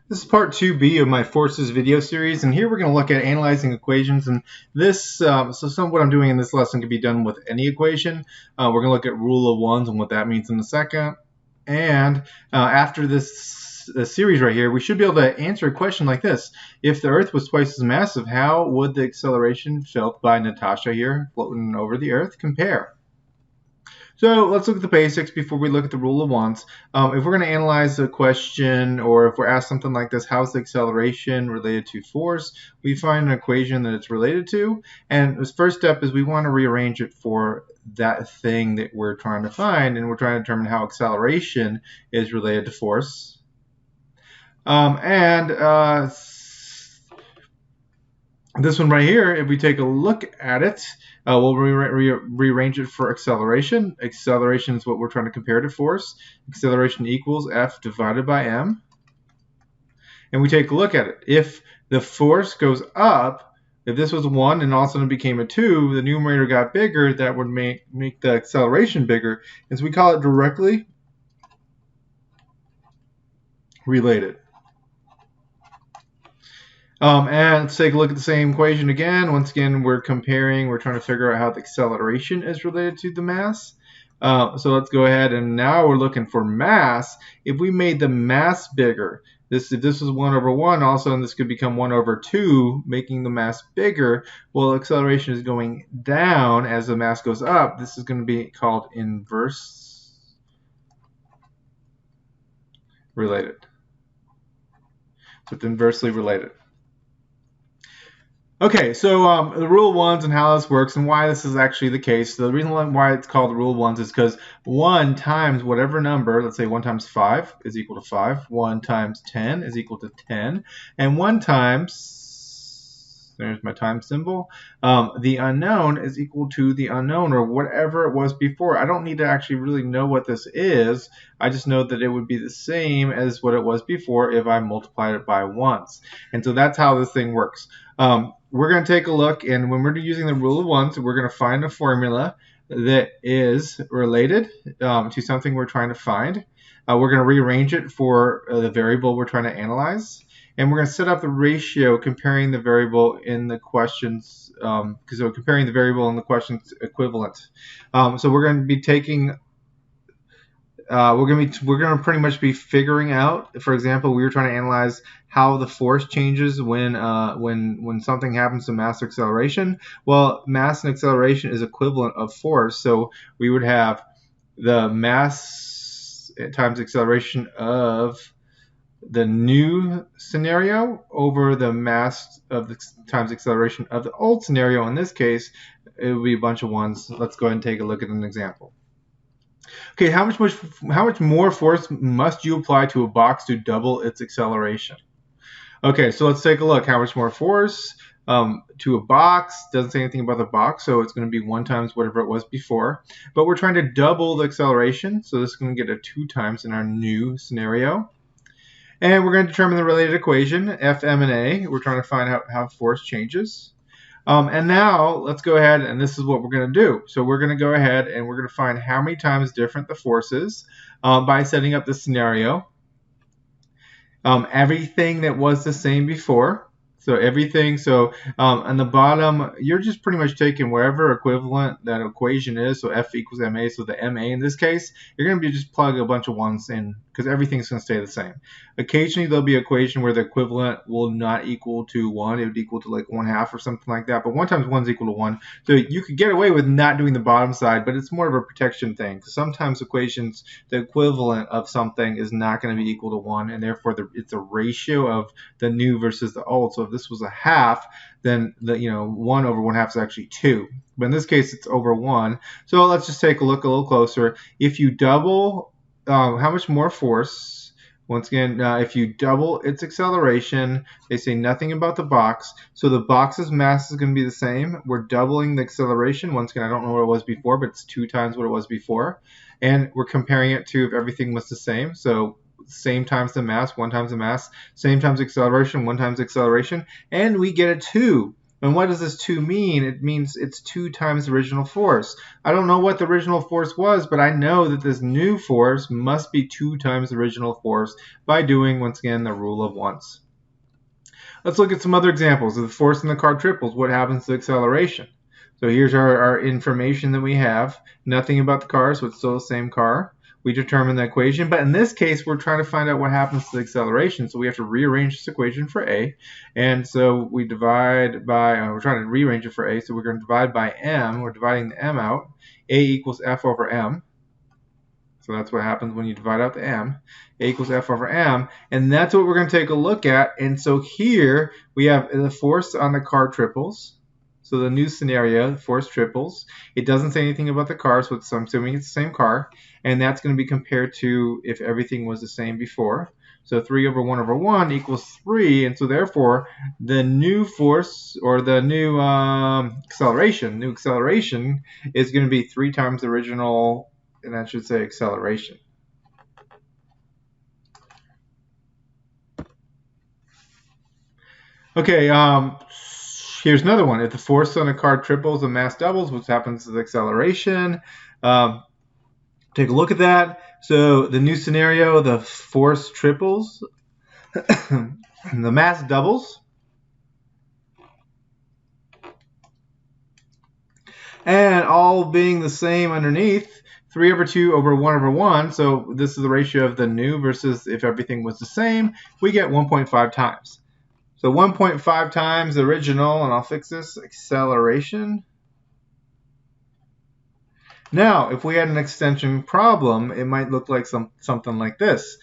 This is part 2B of my forces video series, and here we're going to look at analyzing equations. And this, so some of what I'm doing in this lesson can be done with any equation. We're going to look at rule of ones and what that means in a second. And after this series right here, we should be able to answer a question like this. If the Earth was twice as massive, how would the acceleration felt by Natasha here floating over the Earth compare? So let's look at the basics before we look at the rule of ones. If we're going to analyze a question, or if we're asked something like this, how's the acceleration related to force, we find an equation that it's related to. And the first step is we want to rearrange it for that thing that we're trying to find, and we're trying to determine how acceleration is related to force. This one right here, if we take a look at it, we'll rearrange it for acceleration. Acceleration is what we're trying to compare to force. Acceleration equals F divided by m. And we take a look at it. If the force goes up, if this was 1 and all of a sudden it became a 2, the numerator got bigger, that would make the acceleration bigger. And so we call it directly related. And let's take a look at the same equation again. Once again, we're comparing, we're trying to figure out how the acceleration is related to the mass. So let's go ahead, and now we're looking for mass. If we made the mass bigger, if this was 1 over 1, all of a sudden this could become 1 over 2, making the mass bigger. Well, acceleration is going down as the mass goes up. This is going to be called inverse related. So it's inversely related. Okay, so the rule of ones and how this works and why this is actually the case. The reason why it's called the rule of ones is because 1 times whatever number, let's say 1 times 5 is equal to 5, 1 times 10 is equal to 10, and 1 times, there's my time symbol, the unknown is equal to the unknown, or whatever it was before. I don't need to actually really know what this is. I just know that it would be the same as what it was before if I multiplied it by once. And so that's how this thing works. We're going to take a look, and when we're using the rule of ones, we're going to find a formula that is related to something we're trying to find. We're going to rearrange it for the variable we're trying to analyze, and we're going to set up the ratio comparing the variable in the questions, so comparing the variable in the question's equivalent. So we're going to be taking we're going to pretty much be figuring out, for example, we were trying to analyze how the force changes when something happens to mass or acceleration. Well, mass and acceleration is equivalent of force, so we would have the mass times acceleration of the new scenario over the mass of the times acceleration of the old scenario. In this case, it would be a bunch of ones. Let's go ahead and take a look at an example. Okay, how much more force must you apply to a box to double its acceleration? Okay, so let's take a look. How much more force to a box? Doesn't say anything about the box, so it's going to be 1 times whatever it was before. But we're trying to double the acceleration, so this is going to get a 2 times in our new scenario. And we're going to determine the related equation, F, M, and A. We're trying to find out how force changes. And now let's go ahead, and this is what we're going to do. So we're going to go ahead and we're going to find how many times different the force is by setting up the scenario. Everything that was the same before. So everything, on the bottom, you're just pretty much taking wherever equivalent that equation is, so F equals MA, so the MA in this case, you're going to be just plug a bunch of ones in because everything's going to stay the same. Occasionally, there'll be an equation where the equivalent will not equal to 1. It would equal to like 1/2 or something like that, but 1 times 1 is equal to 1. So you could get away with not doing the bottom side, but it's more of a protection thing because sometimes equations, the equivalent of something is not going to be equal to 1, and therefore it's a ratio of the new versus the old. So if this was a half, then 1 over 1/2 is actually 2. But in this case, it's over 1. So let's just take a look a little closer. If you double, how much more force? Once again, if you double its acceleration, they say nothing about the box. So the box's mass is going to be the same. We're doubling the acceleration. Once again, I don't know what it was before, but it's 2 times what it was before. And we're comparing it to if everything was the same. So same times the mass, 1 times the mass, same times acceleration, 1 times acceleration, and we get a 2. And what does this 2 mean? It means it's 2 times the original force. I don't know what the original force was, but I know that this new force must be 2 times the original force by doing, once again, the rule of ones. Let's look at some other examples of the force in the car triples. What happens to acceleration? So here's our information that we have. Nothing about the car, so it's still the same car. We determine the equation, but in this case, we're trying to find out what happens to the acceleration. So we have to rearrange this equation for A. And so we divide by, we're trying to rearrange it for A, so we're going to divide by M. We're dividing the M out. A equals F over M. So that's what happens when you divide out the M. A equals F over M. And that's what we're going to take a look at. And so here we have the force on the car triples. So the new scenario, the force triples. It doesn't say anything about the car, so I'm assuming it's the same car. And that's going to be compared to if everything was the same before. So 3 over 1 over 1 equals 3. And so therefore, the new force, or the new acceleration is going to be 3 times the original, and that should say acceleration. Okay, here's another one. If the force on a car triples and mass doubles, what happens to the acceleration? Take a look at that. So the new scenario, the force triples, the mass doubles, and all being the same underneath, 3 over 2 over 1 over 1. So this is the ratio of the new versus if everything was the same. We get 1.5 times. So 1.5 times the original, and I'll fix this, acceleration. Now, if we had an extension problem, it might look like something like this.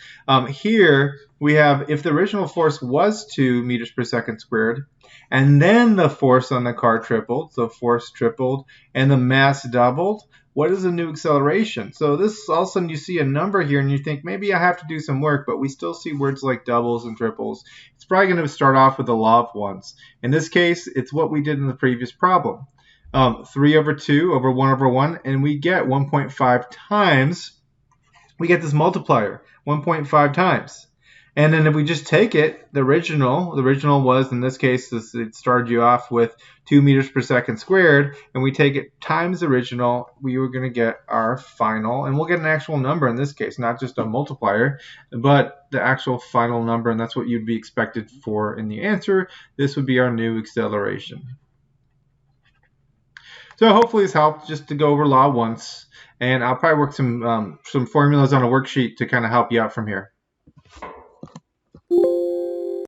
Here, we have, if the original force was 2 meters per second squared, and then the force on the car tripled, so force tripled, and the mass doubled, what is the new acceleration? So this, all of a sudden you see a number here and you think, maybe I have to do some work, but we still see words like doubles and triples. It's probably going to start off with the law of ones. In this case, it's what we did in the previous problem. 3 over 2 over 1 over 1, and we get 1.5 times. We get this multiplier, 1.5 times. And then if we just take it, the original was, in this case, it started you off with 2 meters per second squared, and we take it times the original, we were going to get our final, and we'll get an actual number in this case, not just a multiplier, but the actual final number, and that's what you'd be expected for in the answer. This would be our new acceleration. So hopefully this helped, just to go over law once, and I'll probably work some formulas on a worksheet to kind of help you out from here.